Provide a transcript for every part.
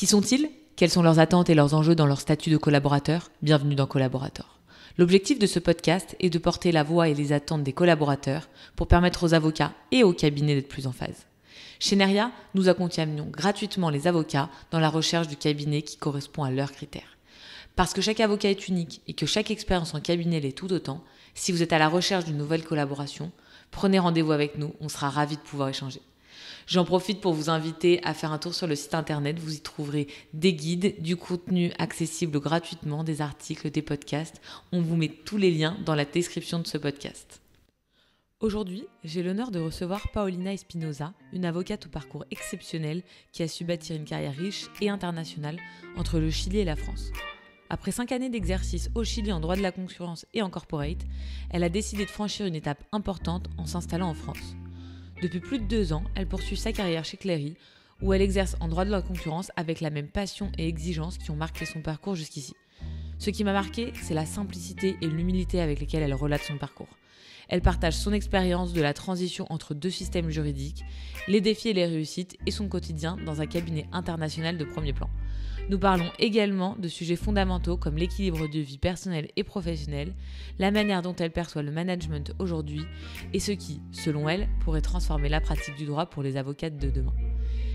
Qui sont-ils ? Quelles sont leurs attentes et leurs enjeux dans leur statut de collaborateur ? Bienvenue dans Collaborator. L'objectif de ce podcast est de porter la voix et les attentes des collaborateurs pour permettre aux avocats et aux cabinets d'être plus en phase. Chez Neria, nous accompagnons gratuitement les avocats dans la recherche du cabinet qui correspond à leurs critères. Parce que chaque avocat est unique et que chaque expérience en cabinet l'est tout autant, si vous êtes à la recherche d'une nouvelle collaboration, prenez rendez-vous avec nous, on sera ravis de pouvoir échanger. J'en profite pour vous inviter à faire un tour sur le site internet. Vous y trouverez des guides, du contenu accessible gratuitement, des articles, des podcasts. On vous met tous les liens dans la description de ce podcast. Aujourd'hui, j'ai l'honneur de recevoir Paulina Espinosa, une avocate au parcours exceptionnel qui a su bâtir une carrière riche et internationale entre le Chili et la France. Après 5 années d'exercice au Chili en droit de la concurrence et en corporate, elle a décidé de franchir une étape importante en s'installant en France. Depuis plus de 2 ans, elle poursuit sa carrière chez Clery, où elle exerce en droit de la concurrence avec la même passion et exigence qui ont marqué son parcours jusqu'ici. Ce qui m'a marqué, c'est la simplicité et l'humilité avec lesquelles elle relate son parcours. Elle partage son expérience de la transition entre 2 systèmes juridiques, les défis et les réussites et son quotidien dans un cabinet international de premier plan. Nous parlons également de sujets fondamentaux comme l'équilibre de vie personnelle et professionnelle, la manière dont elle perçoit le management aujourd'hui et ce qui, selon elle, pourrait transformer la pratique du droit pour les avocates de demain.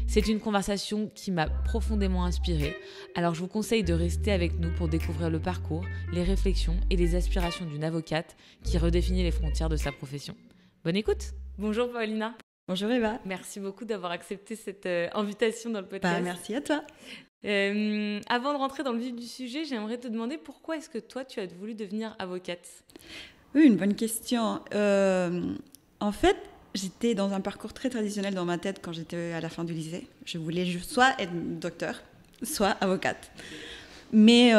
C'est une conversation qui m'a profondément inspirée, alors je vous conseille de rester avec nous pour découvrir le parcours, les réflexions et les aspirations d'une avocate qui redéfinit les frontières de sa profession. Bonne écoute. Bonjour Paulina. Bonjour Eva. Merci beaucoup d'avoir accepté cette invitation dans le podcast. Merci à toi. Avant de rentrer dans le vif du sujet, j'aimerais te demander pourquoi est-ce que toi, tu as voulu devenir avocate ? Oui, une bonne question. En fait, j'étais dans un parcours très traditionnel dans ma tête quand j'étais à la fin du lycée. Je voulais soit être docteur, soit avocate. Mais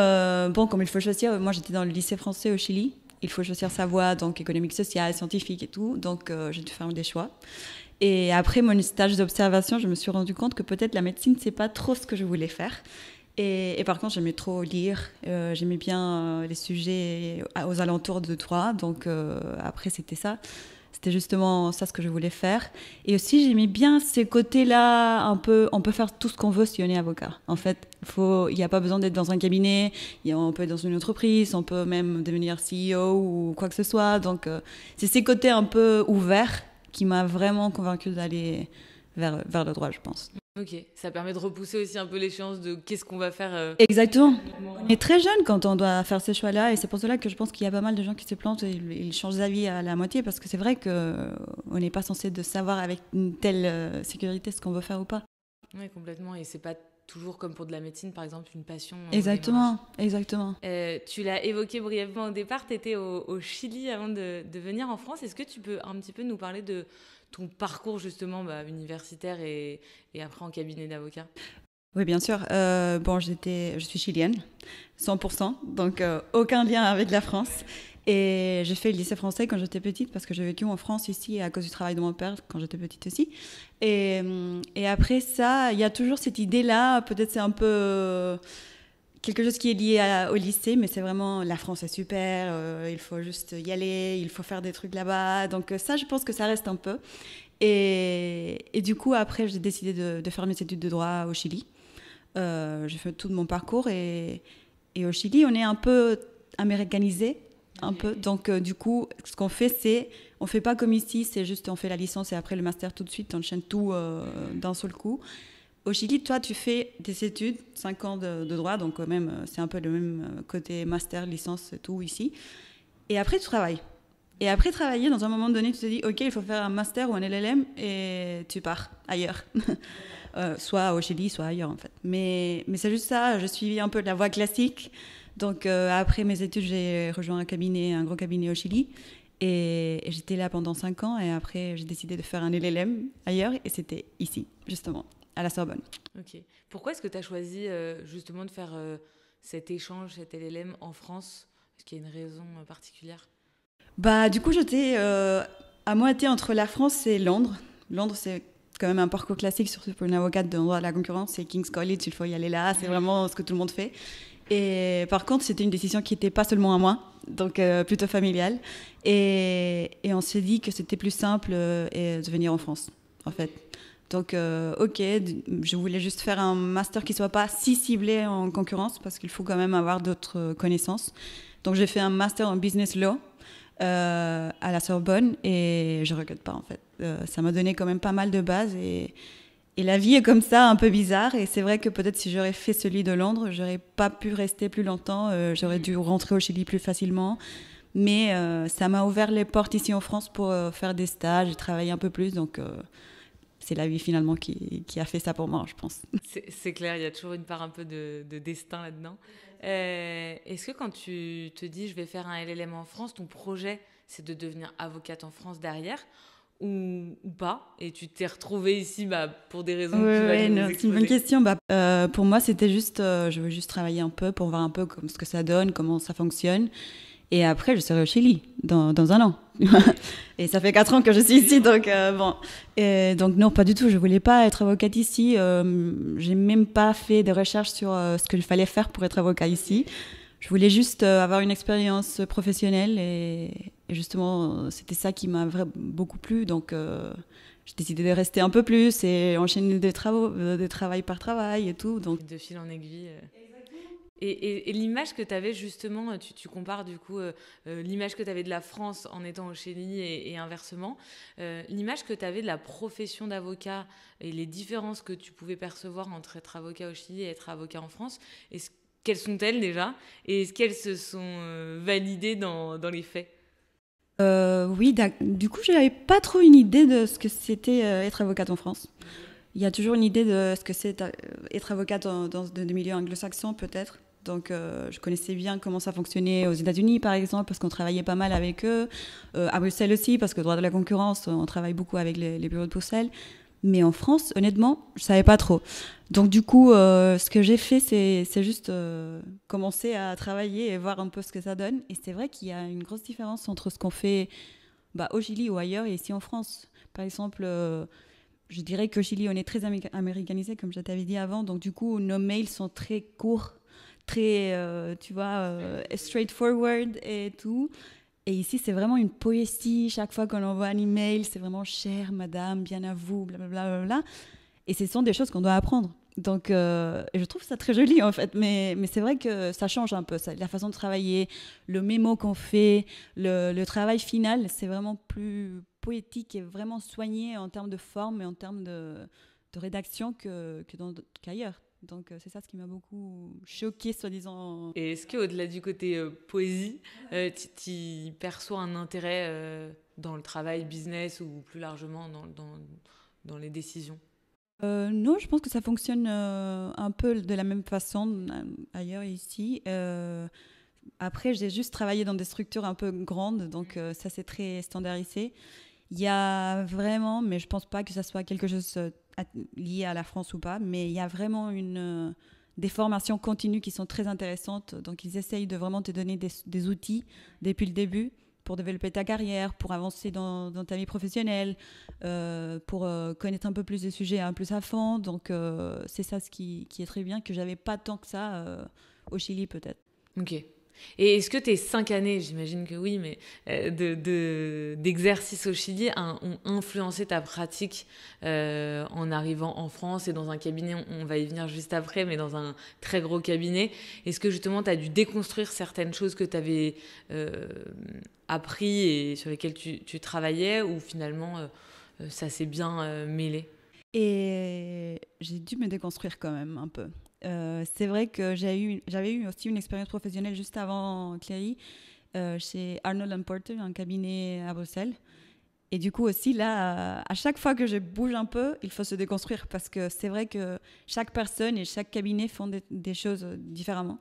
comme il faut choisir, moi j'étais dans le lycée français au Chili. Il faut choisir sa voie, donc économique, sociale, scientifique et tout. Donc j'ai dû faire des choix. Et après mon stage d'observation, je me suis rendu compte que peut-être la médecine, c'est pas trop ce que je voulais faire. Et par contre, j'aimais trop lire. J'aimais bien les sujets aux alentours de droit. Donc après, c'était ça. C'était justement ça ce que je voulais faire. Et aussi, j'aimais bien ces côtés-là, un peu, on peut faire tout ce qu'on veut si on est avocat. En fait, il n'y a pas besoin d'être dans un cabinet, on peut être dans une entreprise, on peut même devenir CEO ou quoi que ce soit. Donc, c'est ces côtés un peu ouverts qui m'a vraiment convaincue d'aller vers le droit, je pense. Ok, ça permet de repousser aussi un peu l'échéance de qu'est-ce qu'on va faire. Exactement. On est très jeune quand on doit faire ces choix-là et c'est pour cela que je pense qu'il y a pas mal de gens qui se plantent et ils changent d'avis à la moitié parce que c'est vrai qu'on n'est pas censé de savoir avec une telle sécurité ce qu'on veut faire ou pas. Oui, complètement. Et c'est pas toujours comme pour de la médecine, par exemple, une passion. Exactement. Tu l'as évoqué brièvement au départ, tu étais au Chili avant de venir en France. Est-ce que tu peux un petit peu nous parler de ton parcours justement universitaire et après en cabinet d'avocat ? Oui, bien sûr. Je suis chilienne, 100%, donc aucun lien avec la France. Et j'ai fait le lycée français quand j'étais petite parce que j'ai vécu en France ici à cause du travail de mon père quand j'étais petite aussi. Et après ça, il y a toujours cette idée-là, peut-être c'est un peu quelque chose qui est lié au lycée, mais c'est vraiment la France est super, il faut juste y aller, il faut faire des trucs là-bas. Donc ça, je pense que ça reste un peu. Et du coup, après, j'ai décidé de faire mes études de droit au Chili. J'ai fait tout mon parcours et au Chili, on est un peu américanisé. Un peu. Donc, du coup, ce qu'on fait, c'est... On ne fait pas comme ici, c'est juste on fait la licence et après le master tout de suite, on enchaîne tout d'un seul coup. Au Chili, toi, tu fais des études, 5 ans de droit, donc quand même, c'est un peu le même côté master, licence et tout ici. Et après, tu travailles. Et après travailler, dans un moment donné, tu te dis, OK, il faut faire un master ou un LLM et tu pars ailleurs. Soit au Chili, soit ailleurs, en fait. Mais c'est juste ça, je suivis un peu la voie classique. Donc, après mes études, j'ai rejoint un gros cabinet au Chili. Et j'étais là pendant 5 ans. Et après, j'ai décidé de faire un LLM ailleurs. Et c'était ici, justement, à la Sorbonne. Ok. Pourquoi est-ce que tu as choisi justement de faire cet échange, cet LLM en France ? Est-ce qu'il y a une raison particulière ? Du coup, j'étais à moitié entre la France et Londres. Londres, c'est quand même un parcours classique, surtout pour une avocate de droit de la concurrence. C'est King's College, il faut y aller là. C'est vraiment ce que tout le monde fait. Et par contre, c'était une décision qui n'était pas seulement à moi, donc plutôt familiale. Et on s'est dit que c'était plus simple de venir en France, en fait. Donc, ok, je voulais juste faire un master qui soit pas si ciblé en concurrence parce qu'il faut quand même avoir d'autres connaissances. Donc, j'ai fait un master en business law à la Sorbonne et je regrette pas en fait. Ça m'a donné quand même pas mal de bases et la vie est comme ça, un peu bizarre. Et c'est vrai que peut-être si j'aurais fait celui de Londres, j'aurais pas pu rester plus longtemps. J'aurais dû rentrer au Chili plus facilement. Mais ça m'a ouvert les portes ici en France pour faire des stages et travailler un peu plus. Donc, c'est la vie finalement qui a fait ça pour moi, je pense. C'est clair, il y a toujours une part un peu de destin là-dedans. Est-ce que quand tu te dis je vais faire un LLM en France, ton projet c'est de devenir avocate en France derrière ou pas? Et tu t'es retrouvée ici pour des raisons que tu vas nous exposer. C'est une bonne question. Pour moi, c'était juste, je veux juste travailler un peu pour voir un peu ce que ça donne, comment ça fonctionne. Et après, je serai au Chili dans un an. Et ça fait 4 ans que je suis ici, donc bon. Et donc non, pas du tout. Je voulais pas être avocate ici. J'ai même pas fait de recherches sur ce qu'il fallait faire pour être avocat ici. Je voulais juste avoir une expérience professionnelle et justement, c'était ça qui m'a beaucoup plu. Donc, j'ai décidé de rester un peu plus et enchaîner des travaux, de travail par travail et tout. Donc, de fil en aiguille. Et l'image que tu avais justement, tu compares du coup l'image que tu avais de la France en étant au Chili et inversement, l'image que tu avais de la profession d'avocat et les différences que tu pouvais percevoir entre être avocat au Chili et être avocat en France, quelles sont-elles déjà? Et est-ce qu'elles se sont validées dans les faits? oui, du coup, je n'avais pas trop une idée de ce que c'était être avocate en France. Il y a toujours une idée de ce que c'est être avocate dans des milieux anglo-saxons, peut-être. Donc, je connaissais bien comment ça fonctionnait aux États-Unis, par exemple, parce qu'on travaillait pas mal avec eux. À Bruxelles aussi, parce que droit de la concurrence, on travaille beaucoup avec les bureaux de Bruxelles. Mais en France, honnêtement, je savais pas trop. Donc, du coup, ce que j'ai fait, c'est juste commencer à travailler et voir un peu ce que ça donne. Et c'est vrai qu'il y a une grosse différence entre ce qu'on fait au Chili ou ailleurs et ici en France. Par exemple, je dirais qu'au Chili, on est très américanisé, comme je t'avais dit avant. Donc, du coup, nos mails sont très courts, très, straightforward et tout. Et ici, c'est vraiment une poésie. Chaque fois qu'on envoie un email, c'est vraiment cher, madame, bien à vous, blablabla. Et ce sont des choses qu'on doit apprendre. Donc, et je trouve ça très joli, en fait. Mais c'est vrai que ça change un peu. La façon de travailler, le mémo qu'on fait, le travail final, c'est vraiment plus poétique et vraiment soigné en termes de forme et en termes de rédaction qu'ailleurs. Donc, c'est ça ce qui m'a beaucoup choquée, soi-disant. Et est-ce qu'au-delà du côté poésie, tu perçois un intérêt dans le travail business ou plus largement dans les décisions? Non, je pense que ça fonctionne un peu de la même façon ailleurs ici. Après, j'ai juste travaillé dans des structures un peu grandes, donc ça c'est très standardisé. Il y a vraiment, mais je pense pas que ça soit quelque chose lié à la France ou pas, mais il y a vraiment des formations continues qui sont très intéressantes. Donc, ils essayent de vraiment te donner des outils depuis le début pour développer ta carrière, pour avancer dans ta vie professionnelle, pour connaître un peu plus des sujets plus à fond. Donc, c'est ça ce qui est très bien, que j'avais pas tant que ça au Chili peut-être. Ok. Et est-ce que tes 5 années, j'imagine que oui, mais d'exercice au Chili ont influencé ta pratique en arrivant en France et dans un cabinet, on va y venir juste après, mais dans un très gros cabinet? Est-ce que justement tu as dû déconstruire certaines choses que tu avais appris et sur lesquelles tu travaillais, ou finalement ça s'est bien mêlé? Et j'ai dû me déconstruire quand même un peu. C'est vrai que j'avais eu aussi une expérience professionnelle juste avant Cléry, chez Arnold & Porter, un cabinet à Bruxelles. Et du coup aussi, là, à chaque fois que je bouge un peu, il faut se déconstruire parce que c'est vrai que chaque personne et chaque cabinet font des choses différemment.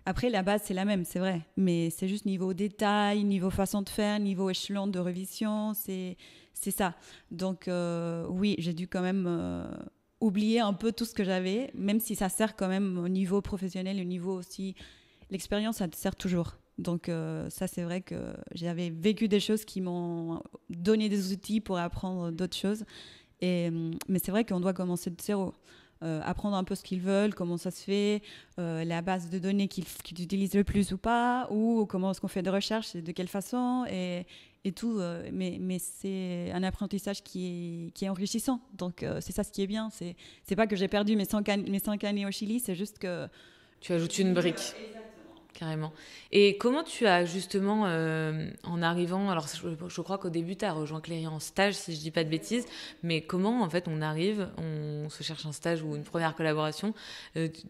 Après, la base, c'est la même, c'est vrai. Mais c'est juste niveau détail, niveau façon de faire, niveau échelon de révision, c'est ça. Donc, oui, j'ai dû quand même oublier un peu tout ce que j'avais, même si ça sert quand même au niveau professionnel, au niveau aussi... L'expérience, ça te sert toujours. Donc, ça, c'est vrai que j'avais vécu des choses qui m'ont donné des outils pour apprendre d'autres choses. Mais c'est vrai qu'on doit commencer de zéro. Apprendre un peu ce qu'ils veulent, comment ça se fait, la base de données qu'ils utilisent le plus ou pas, ou comment est-ce qu'on fait des recherches et de quelle façon. Et et tout, mais c'est un apprentissage qui est enrichissant. Donc, c'est ça ce qui est bien. C'est pas que j'ai perdu mes 5 années au Chili, c'est juste que... Tu ajoutes une brique. Carrément. Et comment tu as justement, en arrivant, alors je crois qu'au début tu as rejoint Cléry en stage, si je dis pas de bêtises, mais comment en fait on arrive, on se cherche un stage ou une première collaboration,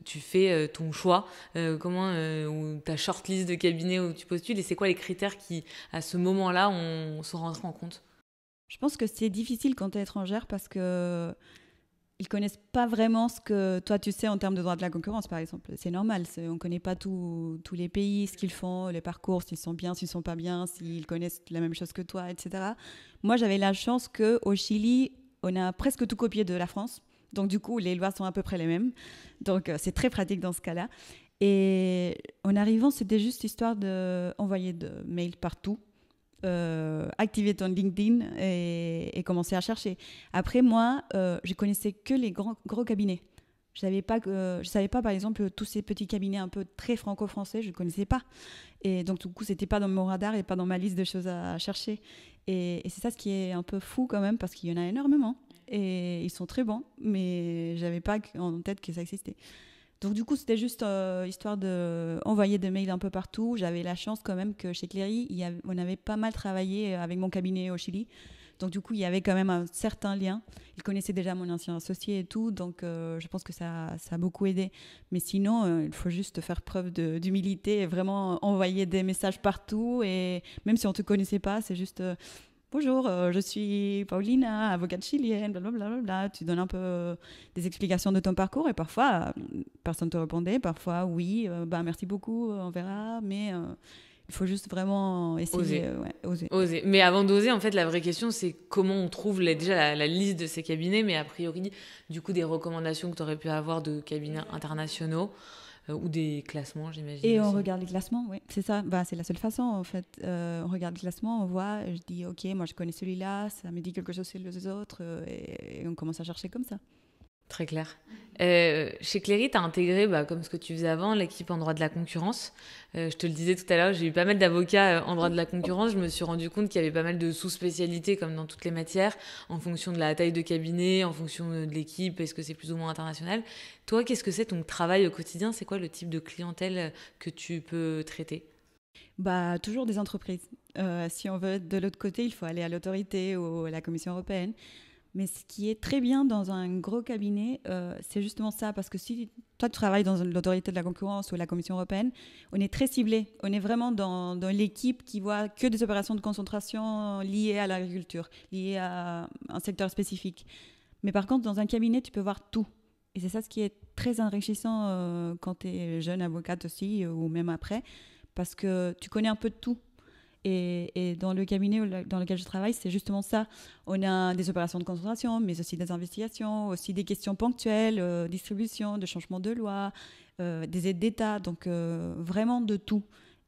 tu fais ton choix, ou ta shortlist de cabinet où tu postules, et c'est quoi les critères qui, à ce moment-là, sont rentrés en compte? Je pense que c'est difficile quand tu es étrangère parce que ils connaissent pas vraiment ce que toi tu sais en termes de droit de la concurrence, par exemple. C'est normal, on connaît pas tous les pays, ce qu'ils font, les parcours, s'ils sont bien, s'ils sont pas bien, s'ils connaissent la même chose que toi, etc. Moi, j'avais la chance qu'au Chili, on a presque tout copié de la France. Donc, du coup, les lois sont à peu près les mêmes. Donc, c'est très pratique dans ce cas-là. Et en arrivant, c'était juste histoire d'envoyer de mails partout. Activer ton LinkedIn et commencer à chercher. Après, moi, je connaissais que les gros cabinets. Je savais pas, par exemple, tous ces petits cabinets un peu très franco-français, je ne connaissais pas. Et donc, du coup, c'était pas dans mon radar et pas dans ma liste de choses à chercher. Et c'est ça ce qui est un peu fou quand même, parce qu'il y en a énormément. Et ils sont très bons, mais j'avais pas en tête que ça existait. Donc du coup, c'était juste histoire d'envoyer des mails un peu partout. J'avais la chance quand même que chez Cléry, on avait pas mal travaillé avec mon cabinet au Chili. Donc du coup, il y avait quand même un certain lien. Ils connaissaient déjà mon ancien associé et tout, donc je pense que ça a beaucoup aidé. Mais sinon, il faut juste faire preuve d'humilité et vraiment envoyer des messages partout. Et même si on ne te connaissait pas, c'est juste... Bonjour, je suis Paulina, avocate chilienne, blablabla. Tu donnes un peu des explications de ton parcours et parfois, personne ne te répondait. Parfois, oui, merci beaucoup, on verra. Mais il faut juste vraiment essayer. Oser. Mais avant d'oser, en fait, la vraie question, c'est comment on trouve déjà la liste de ces cabinets, mais a priori, du coup, des recommandations que tu aurais pu avoir de cabinets internationaux. Ou des classements, j'imagine. Et aussi. on regarde les classements, oui, c'est ça. C'est la seule façon, en fait. On regarde les classements, on voit, je dis, ok, moi je connais celui-là, ça me dit quelque chose sur les autres, et on commence à chercher comme ça. Très clair. Chez Cléry, tu as intégré, comme ce que tu faisais avant, l'équipe en droit de la concurrence. Je te le disais tout à l'heure, j'ai eu pas mal d'avocats en droit de la concurrence. Je me suis rendu compte qu'il y avait pas mal de sous-spécialités, comme dans toutes les matières, en fonction de la taille de cabinet, en fonction de l'équipe, est-ce que c'est plus ou moins international. Toi, qu'est-ce que c'est ton travail au quotidien? C'est quoi le type de clientèle que tu peux traiter? Toujours des entreprises. Si on veut être de l'autre côté, il faut aller à l'autorité ou à la Commission européenne. Mais ce qui est très bien dans un gros cabinet, c'est justement ça, parce que si toi tu travailles dans l'autorité de la concurrence ou la Commission européenne, on est très ciblé. On est vraiment dans l'équipe qui voit que des opérations de concentration liées à l'agriculture, liées à un secteur spécifique. Mais par contre, dans un cabinet, tu peux voir tout. Et c'est ça ce qui est très enrichissant quand tu es jeune avocate aussi, ou même après, parce que tu connais un peu de tout. Et dans le cabinet dans lequel je travaille, c'est justement ça. On a des opérations de concentration, mais aussi des investigations, aussi des questions ponctuelles, distribution, de changement de loi, des aides d'État, donc vraiment de tout.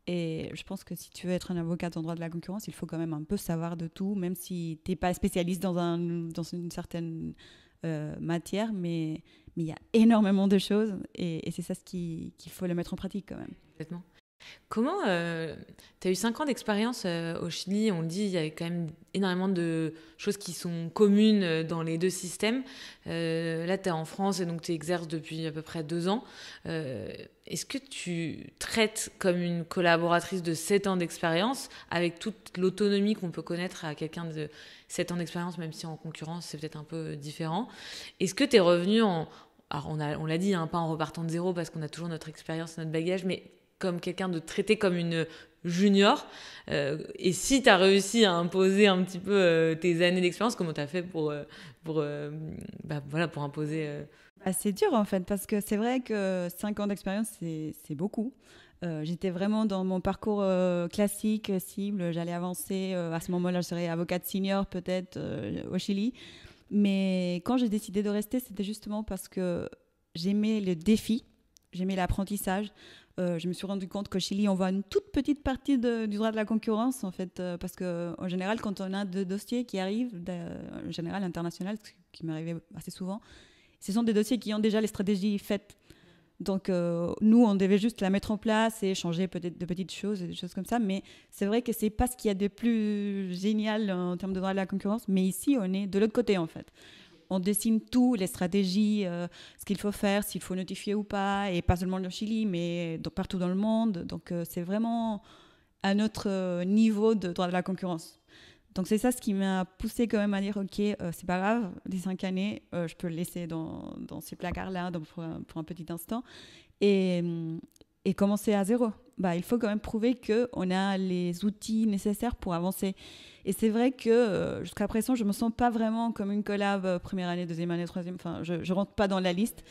Et je pense que si tu veux être un avocat en droit de la concurrence, il faut quand même un peu savoir de tout, même si tu n'es pas spécialiste dans une certaine matière, mais il y a énormément de choses, et c'est ça qu'il faut le mettre en pratique quand même. Complètement. Comment tu as eu 5 ans d'expérience au Chili, on le dit, il y a quand même énormément de choses qui sont communes dans les deux systèmes. Là, tu es en France et donc tu exerces depuis à peu près 2 ans. Est-ce que tu traites comme une collaboratrice de 7 ans d'expérience avec toute l'autonomie qu'on peut connaître à quelqu'un de 7 ans d'expérience, même si en concurrence, c'est peut-être un peu différent? Est-ce que tu es revenu Alors, on l'a dit, hein, pas en repartant de zéro parce qu'on a toujours notre expérience, notre bagage, mais comme quelqu'un de traité comme une junior, et si tu as réussi à imposer un petit peu tes années d'expérience, comment tu as fait pour imposer C'est dur en fait, parce que c'est vrai que 5 ans d'expérience, c'est beaucoup. J'étais vraiment dans mon parcours classique, cible, j'allais avancer, à ce moment-là je serais avocate senior peut-être au Chili. Mais quand j'ai décidé de rester, c'était justement parce que j'aimais le défi, j'aimais l'apprentissage. Je me suis rendu compte qu'au Chili, on voit une toute petite partie du droit de la concurrence, en fait, parce qu'en général, quand on a des dossiers qui arrivent, en général international, ce qui m'arrivait assez souvent, ce sont des dossiers qui ont déjà les stratégies faites. Donc, nous, on devait juste la mettre en place et changer peut-être de petites choses, des choses comme ça. Mais c'est vrai que c'est pas ce qu'il y a de plus génial en termes de droit de la concurrence. Mais ici, on est de l'autre côté, en fait. On dessine tout, les stratégies, ce qu'il faut faire, s'il faut notifier ou pas, et pas seulement au Chili, mais partout dans le monde. Donc, c'est vraiment à notre niveau de droit de la concurrence. Donc, c'est ça ce qui m'a poussé quand même à dire, OK, c'est pas grave, les 5 années, je peux le laisser dans ces placards-là pour un petit instant et commencer à zéro. Bah, il faut quand même prouver qu'on a les outils nécessaires pour avancer. Et c'est vrai que jusqu'à présent, je ne me sens pas vraiment comme une collab première année, deuxième année, troisième. Enfin, je ne rentre pas dans la liste.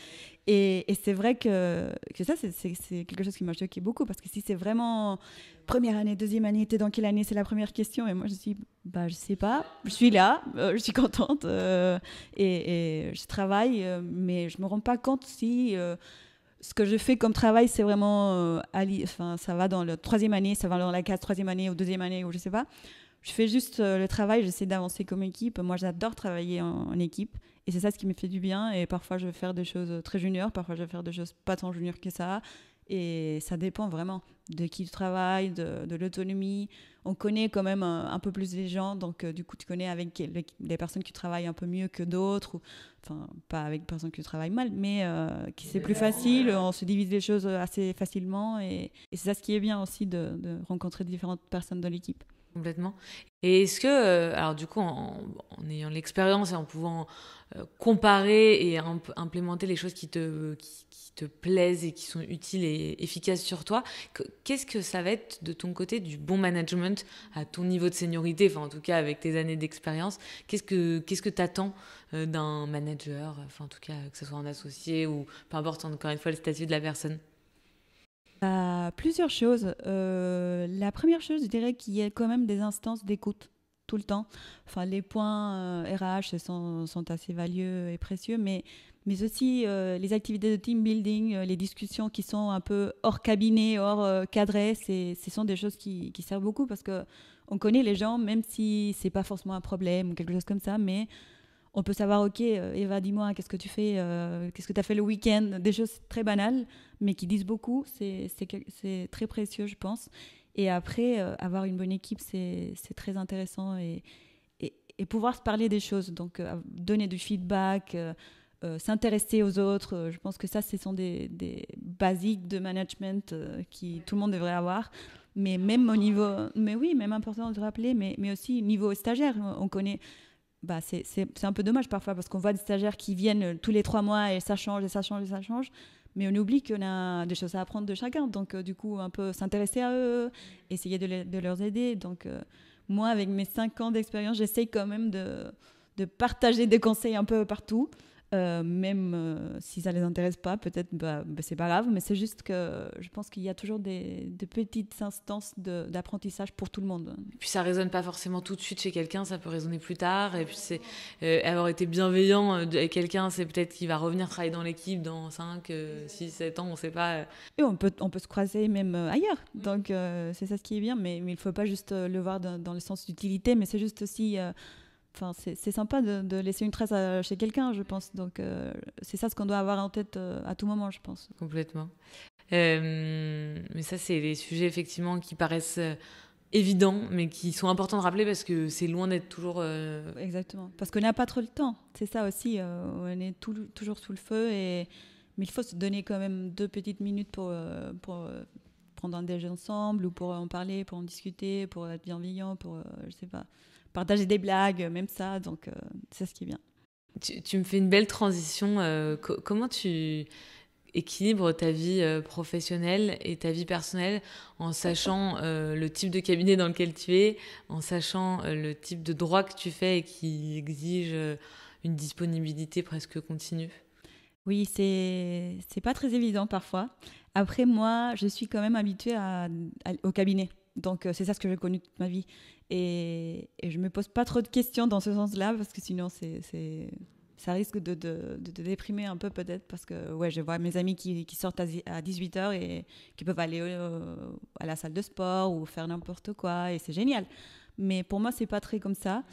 Et c'est vrai que ça, c'est quelque chose qui m'a choqué beaucoup. Parce que si c'est vraiment première année, deuxième année, t'es dans quelle année? C'est la première question. Et moi, je dis, bah, je ne sais pas. Je suis là, je suis contente. Et je travaille, mais je ne me rends pas compte si... ce que je fais comme travail, c'est vraiment, ça va dans la troisième année, ça va dans la case troisième année ou deuxième année, ou je sais pas. Je fais juste le travail, j'essaie d'avancer comme équipe. Moi, j'adore travailler en équipe. Et c'est ça ce qui me fait du bien. Et parfois, je vais faire des choses très juniors, parfois, je vais faire des choses pas tant juniors que ça. Et ça dépend vraiment de qui tu travailles, de l'autonomie. On connaît quand même un peu plus les gens, donc du coup, tu connais avec les personnes qui travaillent un peu mieux que d'autres. Enfin, pas avec des personnes qui travaillent mal, mais qui c'est plus facile. On se divise les choses assez facilement. Et c'est ça ce qui est bien aussi de rencontrer différentes personnes dans l'équipe. Complètement. Et est-ce que, alors du coup, en ayant l'expérience et en pouvant comparer et implémenter les choses qui te plaisent et qui sont utiles et efficaces sur toi, qu'est-ce que ça va être de ton côté du bon management à ton niveau de seniorité, enfin en tout cas avec tes années d'expérience, qu'est-ce que t'attends d'un manager, enfin en tout cas que ce soit un associé ou peu importe encore une fois le statut de la personne? Plusieurs choses. La première chose, je dirais qu'il y a quand même des instances d'écoute tout le temps. Enfin, les points RH sont assez valieux et précieux, mais aussi les activités de team building, les discussions qui sont un peu hors cabinet, hors cadré, ce sont des choses qui servent beaucoup parce que on connaît les gens, même si c'est pas forcément un problème ou quelque chose comme ça, mais on peut savoir, ok, Eva, dis-moi, qu'est-ce que tu fais, qu'est-ce que tu as fait le week-end, des choses très banales, mais qui disent beaucoup, c'est très précieux, je pense. Et après, avoir une bonne équipe, c'est très intéressant et pouvoir se parler des choses, donc donner du feedback, s'intéresser aux autres, je pense que ça, ce sont des basiques de management qui tout le monde devrait avoir. Mais même au niveau, mais oui, même important de rappeler, mais aussi niveau stagiaire, on connaît. Bah, c'est un peu dommage parfois parce qu'on voit des stagiaires qui viennent tous les 3 mois et ça change et ça change et ça change. Mais on oublie qu'on a des choses à apprendre de chacun. Donc, du coup, un peu s'intéresser à eux, essayer de leur aider. Donc, moi, avec mes 5 ans d'expérience, j'essaye quand même de partager des conseils un peu partout. Même si ça ne les intéresse pas, peut-être c'est pas grave, mais c'est juste que je pense qu'il y a toujours des petites instances d'apprentissage pour tout le monde. Et puis ça résonne pas forcément tout de suite chez quelqu'un, ça peut résonner plus tard. Et puis c'est avoir été bienveillant avec quelqu'un, c'est peut-être qu'il va revenir travailler dans l'équipe dans 5, 6, 7 ans, on sait pas. Et on peut se croiser même ailleurs, donc c'est ça ce qui est bien, mais il ne faut pas juste le voir dans le sens d'utilité, mais c'est juste aussi... Enfin, c'est sympa de laisser une trace chez quelqu'un, je pense. Donc, c'est ça ce qu'on doit avoir en tête à tout moment, je pense. Complètement. Mais ça, c'est les sujets, effectivement, qui paraissent évidents, mais qui sont importants de rappeler parce que c'est loin d'être toujours... Exactement. Parce qu'on n'a pas trop le temps. C'est ça aussi. On est toujours sous le feu. Mais il faut se donner quand même 2 petites minutes pour prendre un déjeuner ensemble ou pour en parler, pour en discuter, pour être bienveillant, pour, je sais pas, partager des blagues, même ça. Donc, c'est ce qui est bien. Tu me fais une belle transition. Comment tu équilibres ta vie professionnelle et ta vie personnelle en sachant le type de cabinet dans lequel tu es, en sachant le type de droit que tu fais et qui exige une disponibilité presque continue? Oui, c'est pas très évident parfois. Après, moi, je suis quand même habituée au cabinet. Donc, c'est ça ce que j'ai connu toute ma vie. Et je me pose pas trop de questions dans ce sens-là, parce que sinon, ça risque de déprimer un peu peut-être, parce que ouais, je vois mes amis qui sortent à 18h et qui peuvent aller à la salle de sport ou faire n'importe quoi, et c'est génial. Mais pour moi, c'est pas très comme ça.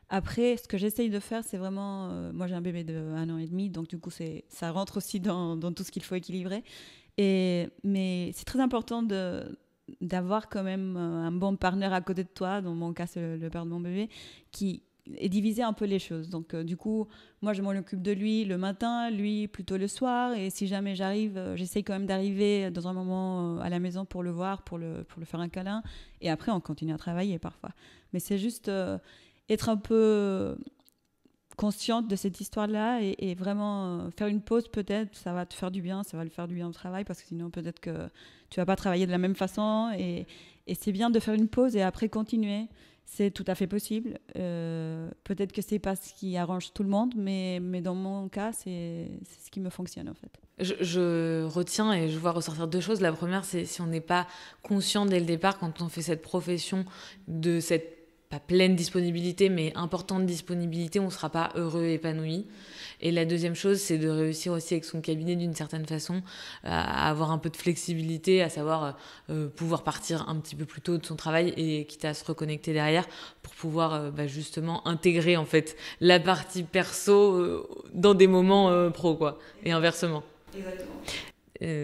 Après, ce que j'essaye de faire, c'est vraiment... moi, j'ai un bébé de 1 an et demi, donc du coup, ça rentre aussi dans tout ce qu'il faut équilibrer. Mais c'est très important d'avoir quand même un bon partenaire à côté de toi, dans mon cas, c'est le père de mon bébé, qui et diviser un peu les choses. Donc, du coup, moi, je m'en occupe de lui le matin, lui plutôt le soir. Et si jamais j'arrive, j'essaye quand même d'arriver dans un moment à la maison pour le voir, pour le faire un câlin. Et après, on continue à travailler parfois. Mais c'est juste être un peu consciente de cette histoire-là et vraiment faire une pause peut-être, ça va te faire du bien, ça va le faire du bien au travail parce que sinon peut-être que tu vas pas travailler de la même façon et c'est bien de faire une pause et après continuer. C'est tout à fait possible. Peut-être que c'est pas ce qui arrange tout le monde, mais dans mon cas, c'est ce qui me fonctionne en fait. Je retiens et je vois ressortir 2 choses. La première, c'est si on n'est pas conscient dès le départ, quand on fait cette profession, de cette pas pleine disponibilité, mais importante disponibilité, on ne sera pas heureux et épanoui. Et la deuxième chose, c'est de réussir aussi avec son cabinet d'une certaine façon à avoir un peu de flexibilité, à savoir pouvoir partir un petit peu plus tôt de son travail et quitte à se reconnecter derrière pour pouvoir justement intégrer en fait la partie perso dans des moments pro quoi, et inversement. Exactement.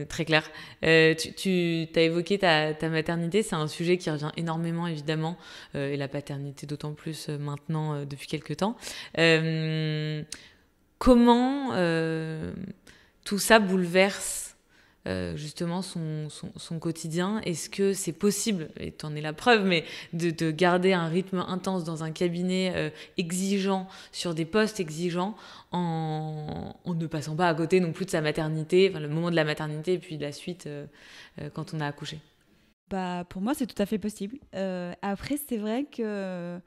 Très clair. Tu as évoqué ta maternité, c'est un sujet qui revient énormément évidemment, et la paternité d'autant plus maintenant depuis quelques temps. Comment tout ça bouleverse justement son quotidien? Est-ce que c'est possible, et tu en es la preuve, mais de garder un rythme intense dans un cabinet exigeant, sur des postes exigeants, en ne passant pas à côté non plus de sa maternité, enfin, le moment de la maternité et puis de la suite quand on a accouché? Bah, pour moi, c'est tout à fait possible. Après, c'est vrai que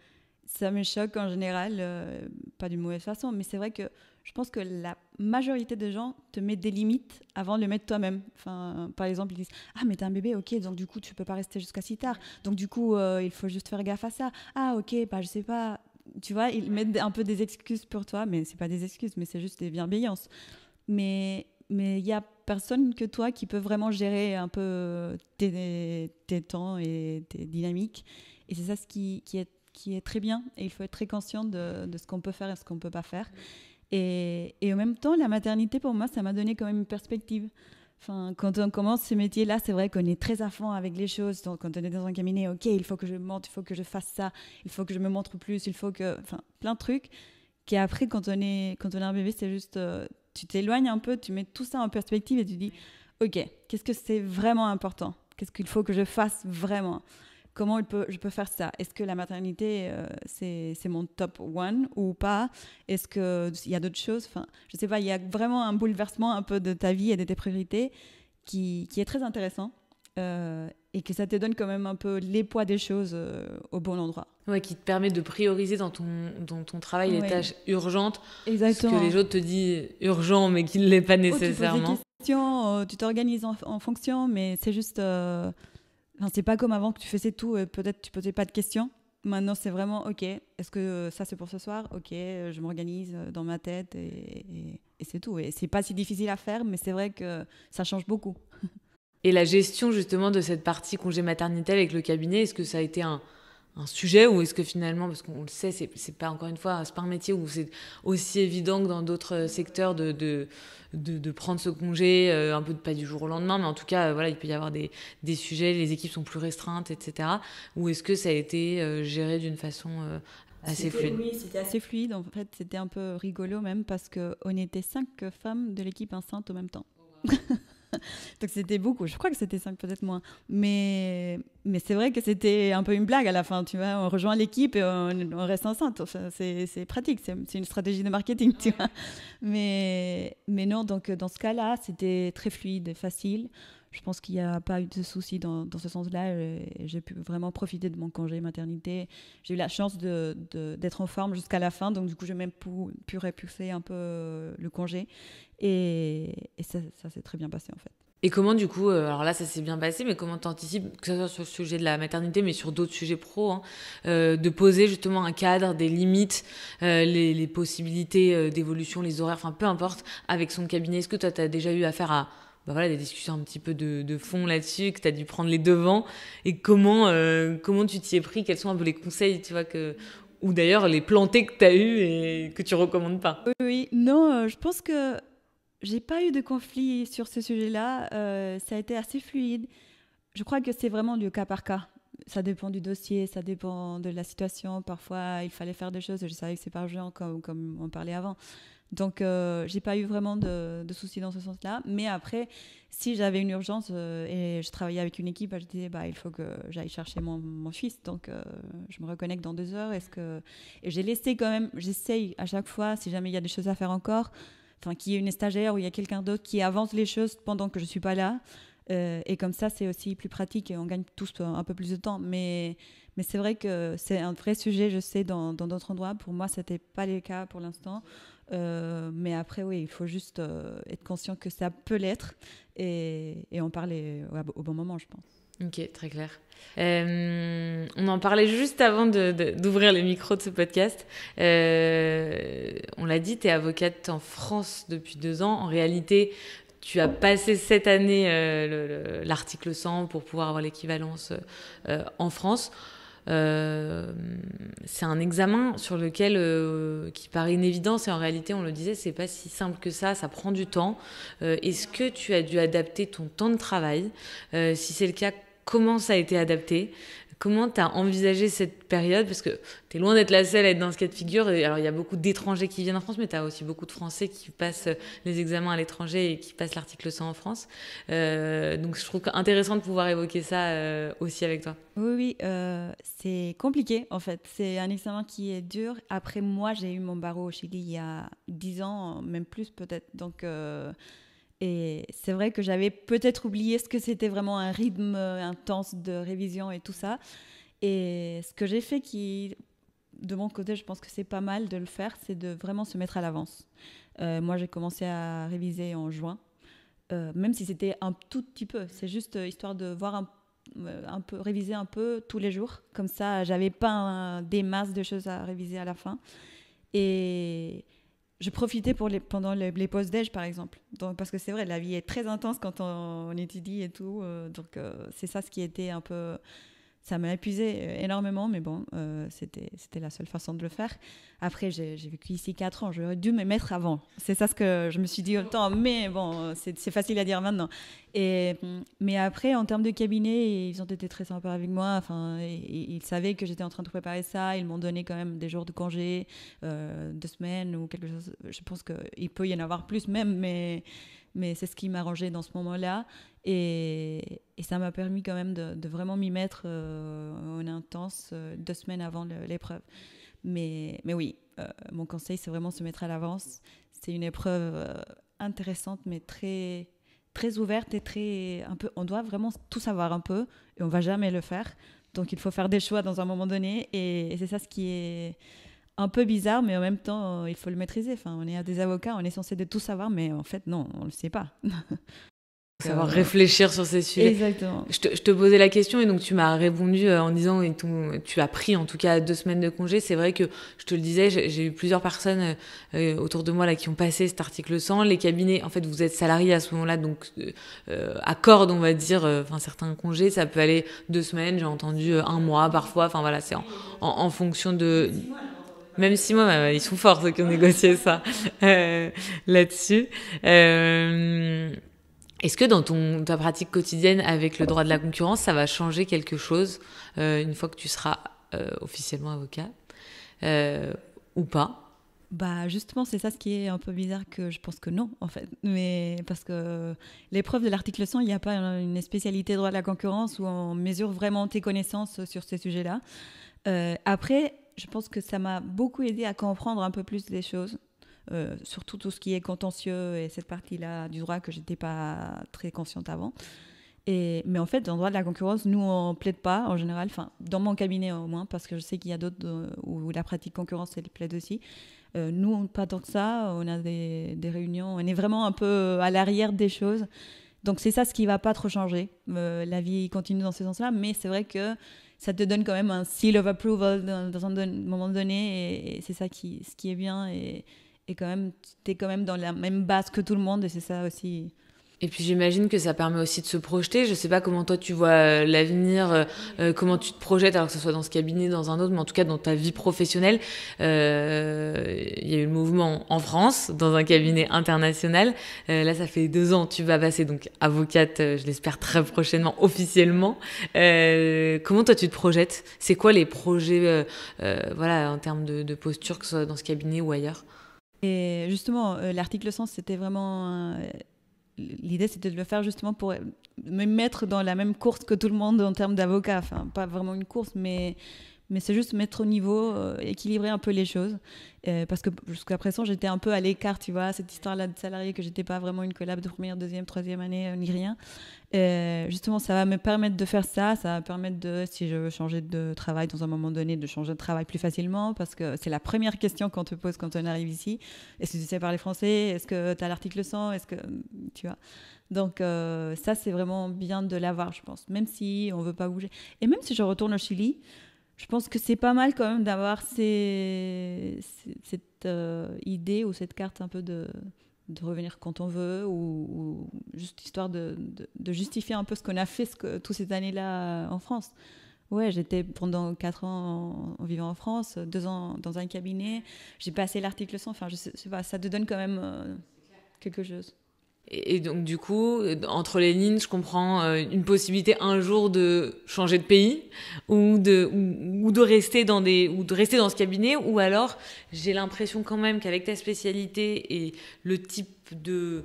ça me choque en général, pas d'une mauvaise façon, mais c'est vrai que je pense que la majorité des gens te mettent des limites avant de les mettre toi-même. Enfin, par exemple, ils disent « Ah, mais t'as un bébé, ok, donc du coup, tu peux pas rester jusqu'à si tard. Donc du coup, il faut juste faire gaffe à ça. Ah, ok, bah je sais pas. » Tu vois, ils mettent un peu des excuses pour toi, mais c'est pas des excuses, mais c'est juste des bienveillances. Mais il y a personne que toi qui peut vraiment gérer un peu tes temps et tes dynamiques. Et c'est ça ce qui est très bien. Et il faut être très conscient de ce qu'on peut faire et ce qu'on ne peut pas faire. Et en même temps, la maternité, pour moi, ça m'a donné quand même une perspective. Enfin, quand on commence ce métier-là, c'est vrai qu'on est très à fond avec les choses. Donc, quand on est dans un cabinet, ok, il faut que je monte, il faut que je fasse ça, il faut que je me montre plus, il faut que... Enfin, plein de trucs. Qui après, quand on est un bébé, c'est juste... tu t'éloignes un peu, tu mets tout ça en perspective et tu dis, ok, qu'est-ce que c'est vraiment important? Qu'est-ce qu'il faut que je fasse vraiment? Comment je peux faire ça? Est-ce que la maternité, c'est mon top one ou pas? Est-ce qu'il y a d'autres choses? Enfin, je sais pas, il y a vraiment un bouleversement un peu de ta vie et de tes priorités qui est très intéressant et que ça te donne quand même un peu les poids des choses au bon endroit. Ouais, qui te permet de prioriser dans ton travail les tâches urgentes. Exactement. Ce que les autres te disent urgent, mais qui ne l'est pas nécessairement. Tu poses des questions, tu t'organises en fonction, mais c'est juste... Enfin, c'est pas comme avant que tu faisais tout et peut-être tu posais pas de questions. Maintenant, c'est vraiment, ok, est-ce que ça c'est pour ce soir? Ok, je m'organise dans ma tête et c'est tout. Et c'est pas si difficile à faire, mais c'est vrai que ça change beaucoup. Et la gestion justement de cette partie congé maternité avec le cabinet, est-ce que ça a été un sujet ou est-ce que finalement, parce qu'on le sait, c'est pas encore une fois, c'est pas un métier où c'est aussi évident que dans d'autres secteurs de prendre ce congé, un peu pas du jour au lendemain, mais en tout cas, voilà, il peut y avoir des sujets, les équipes sont plus restreintes, etc. Ou est-ce que ça a été géré d'une façon assez fluide? Oui, c'était assez fluide. En fait, c'était un peu rigolo même parce qu'on était 5 femmes de l'équipe enceinte au même temps. Donc c'était beaucoup, je crois que c'était 5, peut-être moins. Mais c'est vrai que c'était un peu une blague à la fin, tu vois. On rejoint l'équipe et on reste enceinte. Enfin, c'est pratique, c'est une stratégie de marketing, tu vois. Mais non, donc dans ce cas-là, c'était très fluide et facile. Je pense qu'il n'y a pas eu de soucis dans ce sens-là. J'ai pu vraiment profiter de mon congé maternité. J'ai eu la chance d'être en forme jusqu'à la fin, donc du coup, j'ai même pu repousser un peu le congé. Et ça s'est très bien passé, en fait. Et comment, du coup, alors là, ça s'est bien passé, mais comment t'anticipes, que ce soit sur le sujet de la maternité, mais sur d'autres sujets pro, hein, de poser justement un cadre, des limites, les possibilités d'évolution, les horaires, enfin, peu importe, avec son cabinet. Est-ce que toi, t'as déjà eu affaire à voilà, des discussions un petit peu de fond là-dessus, que tu as dû prendre les devants, et comment tu t'y es pris? Quels sont un peu les conseils, tu vois, ou d'ailleurs les plantés que tu as eus et que tu recommandes pas? Oui, non, je pense que j'ai pas eu de conflit sur ce sujet-là. Ça a été assez fluide. Je crois que c'est vraiment du cas par cas. Ça dépend du dossier, ça dépend de la situation. Parfois, il fallait faire des choses et je savais que c'est pas urgent, comme on parlait avant. Donc, j'ai pas eu vraiment de soucis dans ce sens-là. Mais après, si j'avais une urgence et je travaillais avec une équipe, je disais, il faut que j'aille chercher mon fils. Donc, je me reconnecte dans 2 heures. Et j'ai laissé quand même, j'essaye à chaque fois, si jamais il y a des choses à faire encore, enfin, qu'il y ait une stagiaire ou il y a quelqu'un d'autre qui avance les choses pendant que je suis pas là. Et comme ça, c'est aussi plus pratique et on gagne tous un peu plus de temps. Mais c'est vrai que c'est un vrai sujet, je sais, dans d'autres endroits. Pour moi, ce n'était pas le cas pour l'instant. Mais après, oui, il faut juste être conscient que ça peut l'être et en parler au bon moment, je pense. Ok, très clair. On en parlait juste avant d'ouvrir les micros de ce podcast. On l'a dit, tu es avocate en France depuis 2 ans. En réalité, tu as passé cette année l'article 100 pour pouvoir avoir l'équivalence en France. C'est un examen sur lequel qui paraît une évidence et en réalité on le disait, c'est pas si simple que ça prend du temps. Est-ce que tu as dû adapter ton temps de travail? Si c'est le cas, comment ça a été adapté? Comment tu as envisagé cette période? Parce que tu es loin d'être la seule à être dans ce cas de figure. Et alors, il y a beaucoup d'étrangers qui viennent en France, mais tu as aussi beaucoup de Français qui passent les examens à l'étranger et qui passent l'article 100 en France. Donc, je trouve intéressant de pouvoir évoquer ça aussi avec toi. Oui, c'est compliqué en fait. C'est un examen qui est dur. Après, moi, j'ai eu mon barreau au Chili il y a 10 ans, même plus peut-être. Donc... Et c'est vrai que j'avais peut-être oublié ce que c'était vraiment un rythme intense de révision et tout ça. Et ce que j'ai fait de mon côté, je pense que c'est pas mal de le faire, c'est de vraiment se mettre à l'avance. Moi, j'ai commencé à réviser en juin, même si c'était un tout petit peu. C'est juste histoire de voir un peu, réviser un peu tous les jours. Comme ça, j'avais pas des masses de choses à réviser à la fin. Et... je profitais pendant les pauses déj, par exemple. Donc, parce que c'est vrai, la vie est très intense quand on étudie et tout. Donc, c'est ça ce qui était un peu... Ça m'a épuisé énormément, mais bon, c'était la seule façon de le faire. Après, j'ai vécu ici 4 ans. J'aurais dû me mettre avant. C'est ça ce que je me suis dit autant. Mais bon, c'est facile à dire maintenant. Mais après, en termes de cabinet, ils ont été très sympas avec moi. Enfin, ils savaient que j'étais en train de préparer ça. Ils m'ont donné quand même des jours de congé, 2 semaines ou quelque chose. Je pense qu'il peut y en avoir plus même, mais c'est ce qui m'arrangeait dans ce moment-là. Et ça m'a permis quand même de vraiment m'y mettre en intense 2 semaines avant l'épreuve. Mais oui, mon conseil, c'est vraiment se mettre à l'avance. C'est une épreuve intéressante, mais très, très ouverte et on doit vraiment tout savoir un peu et on ne va jamais le faire. Donc, il faut faire des choix dans un moment donné et c'est ça ce qui est un peu bizarre, mais en même temps, il faut le maîtriser. Enfin, on est des avocats, on est censé de tout savoir, mais en fait, non, on ne le sait pas. Savoir réfléchir sur ces sujets. Exactement. Je te posais la question et donc tu m'as répondu en disant tu as pris en tout cas 2 semaines de congé. C'est vrai que je te le disais, j'ai eu plusieurs personnes autour de moi là qui ont passé cet article 100. Les cabinets, en fait, vous êtes salariés à ce moment-là, donc accorde, on va dire, certains congés, ça peut aller 2 semaines. J'ai entendu 1 mois parfois. Enfin voilà, c'est en fonction de. Même 6 mois, ils sont forts ceux qui ont négocié ça là-dessus. Est-ce que dans ta pratique quotidienne avec le droit de la concurrence, ça va changer quelque chose une fois que tu seras officiellement avocat ou pas? Justement, c'est ça ce qui est un peu bizarre, que je pense que non, en fait. Mais parce que l'épreuve de l'article 100, il n'y a pas une spécialité droit de la concurrence où on mesure vraiment tes connaissances sur ces sujets-là. Après, je pense que ça m'a beaucoup aidé à comprendre un peu plus les choses. Surtout tout ce qui est contentieux et cette partie-là du droit que je n'étais pas très consciente avant. Mais en fait, dans le droit de la concurrence, nous, on ne plaide pas en général, dans mon cabinet au moins, parce que je sais qu'il y a d'autres où la pratique concurrence, elle plaide aussi. Nous, pas tant que ça, on a des réunions, on est vraiment un peu à l'arrière des choses. Donc c'est ça ce qui ne va pas trop changer. La vie continue dans ce sens-là, mais c'est vrai que ça te donne quand même un seal of approval dans un moment donné, et c'est ça ce qui est bien. Et quand même, tu es quand même dans la même base que tout le monde, et c'est ça aussi. Et puis j'imagine que ça permet aussi de se projeter. Je sais pas comment toi tu vois l'avenir, comment tu te projettes, alors que ce soit dans ce cabinet, dans un autre, mais en tout cas dans ta vie professionnelle. Il y a eu le mouvement en France, dans un cabinet international. Là, ça fait 2 ans, tu vas passer donc avocate, je l'espère très prochainement, officiellement. Comment toi tu te projettes? C'est quoi les projets, voilà, en termes de posture, que ce soit dans ce cabinet ou ailleurs? Et justement, l'article 100, c'était vraiment... l'idée, c'était de le faire justement pour me mettre dans la même course que tout le monde en termes d'avocat. Enfin, pas vraiment une course, mais c'est juste mettre au niveau, équilibrer un peu les choses. Parce que jusqu'à présent, j'étais un peu à l'écart, tu vois, cette histoire-là de salarié, que j'étais pas vraiment une collab de première, deuxième, troisième année, ni rien. Justement, ça va me permettre de faire ça. Ça va me permettre de, si je veux changer de travail dans un moment donné, de changer de travail plus facilement. Parce que c'est la première question qu'on te pose quand on arrive ici. Est-ce que tu sais parler français? Est-ce que tu as l'article 100? Est-ce que, tu vois? Donc ça, c'est vraiment bien de l'avoir, je pense. Même si on veut pas bouger. Et même si je retourne au Chili, je pense que c'est pas mal quand même d'avoir cette idée ou cette carte un peu de revenir quand on veut, ou juste histoire de justifier un peu ce qu'on a fait toutes ces années-là en France. Ouais, j'étais pendant 4 ans en vivant en France, 2 ans dans un cabinet. J'ai passé l'article 100. Enfin, je sais pas, ça te donne quand même quelque chose. Et donc du coup, entre les lignes, je comprends une possibilité un jour de changer de pays ou de rester dans ce cabinet, ou alors j'ai l'impression quand même qu'avec ta spécialité et le type de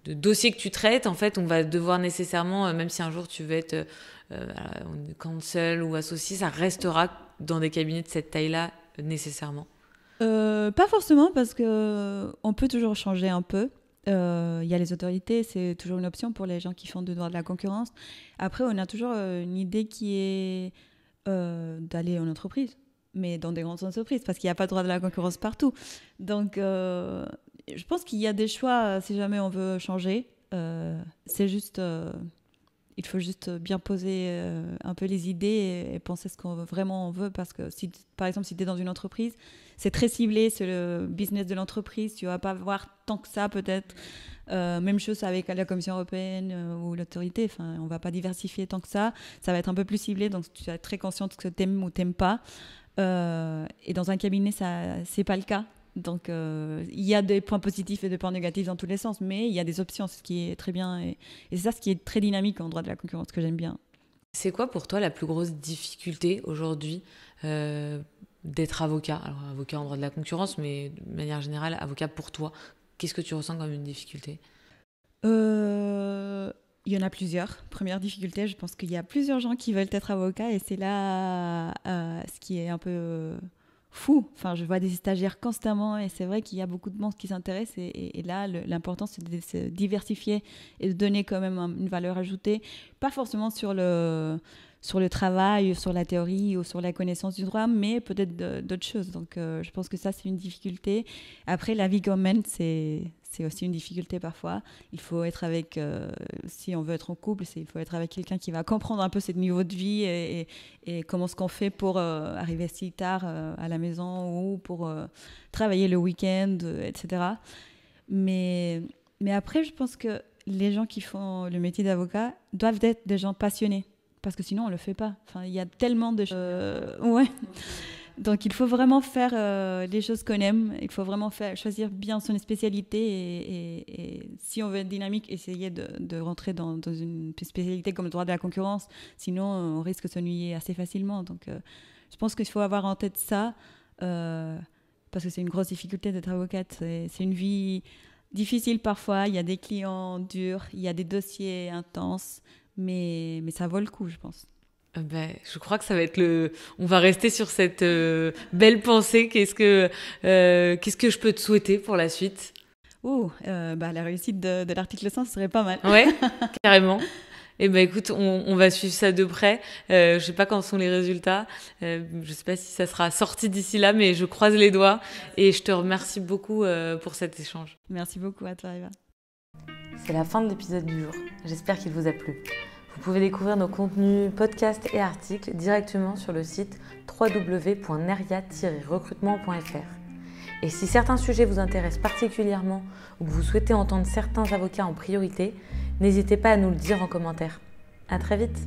dossier que tu traites, en fait, on va devoir nécessairement, même si un jour tu veux être counsel ou associé, ça restera dans des cabinets de cette taille-là nécessairement. Pas forcément, parce qu'on peut toujours changer un peu. Il y a les autorités, c'est toujours une option pour les gens qui font du droit de la concurrence. Après, on a toujours une idée qui est d'aller en entreprise, mais dans des grandes entreprises, parce qu'il n'y a pas de droit de la concurrence partout. Donc, je pense qu'il y a des choix si jamais on veut changer. C'est juste... il faut juste bien poser un peu les idées et penser ce qu'on vraiment veut, parce que si, par exemple, si tu es dans une entreprise, c'est très ciblé, c'est le business de l'entreprise, tu vas pas voir tant que ça peut-être. Même chose avec la Commission européenne ou l'autorité, enfin, on va pas diversifier tant que ça va être un peu plus ciblé, donc tu vas être très consciente de ce que tu aimes ou tu n'aimes pas. Et dans un cabinet, ça c'est pas le cas. Donc, il y a des points positifs et des points négatifs dans tous les sens, mais il y a des options, ce qui est très bien. Et c'est ça ce qui est très dynamique en droit de la concurrence, que j'aime bien. C'est quoi pour toi la plus grosse difficulté aujourd'hui d'être avocat? Alors, avocat en droit de la concurrence, mais de manière générale, avocat pour toi. Qu'est-ce que tu ressens comme une difficulté? Il y en a plusieurs. Première difficulté, je pense qu'il y a plusieurs gens qui veulent être avocats, et c'est là ce qui est un peu... fou. Enfin, je vois des stagiaires constamment, et c'est vrai qu'il y a beaucoup de monde qui s'intéresse, et là, l'important, c'est de se diversifier et de donner quand même une valeur ajoutée, pas forcément sur le travail, sur la théorie ou sur la connaissance du droit, mais peut-être d'autres choses. Donc, je pense que ça, c'est une difficulté. Après, la vie qu'on mène, c'est aussi une difficulté parfois. Il faut être avec, si on veut être en couple, il faut être avec quelqu'un qui va comprendre un peu ce niveau de vie et comment ce qu'on fait pour arriver si tard à la maison, ou pour travailler le week-end, etc. Mais après, je pense que les gens qui font le métier d'avocat doivent être des gens passionnés, parce que sinon, on ne le fait pas. Enfin, il y a tellement de choses. Ouais. Donc, il faut vraiment faire les choses qu'on aime. Il faut vraiment choisir bien son spécialité. Et si on veut être dynamique, essayer de rentrer dans une spécialité comme le droit de la concurrence. Sinon, on risque de s'ennuyer assez facilement. Donc, je pense qu'il faut avoir en tête ça, parce que c'est une grosse difficulté d'être avocate. C'est une vie difficile parfois. Il y a des clients durs, il y a des dossiers intenses. Mais ça vaut le coup, je pense. Je crois que ça va être on va rester sur cette belle pensée. Qu'est-ce que je peux te souhaiter pour la suite? La réussite de l'article 100, ce serait pas mal. Ouais, carrément. Et écoute, on va suivre ça de près. Je sais pas quand sont les résultats. Je sais pas si ça sera sorti d'ici là, mais je croise les doigts. Et je te remercie beaucoup pour cet échange. Merci beaucoup à toi, Eva. C'est la fin de l'épisode du jour. J'espère qu'il vous a plu. Vous pouvez découvrir nos contenus, podcasts et articles directement sur le site www.neria-recrutement.fr. Et si certains sujets vous intéressent particulièrement ou que vous souhaitez entendre certains avocats en priorité, n'hésitez pas à nous le dire en commentaire. À très vite!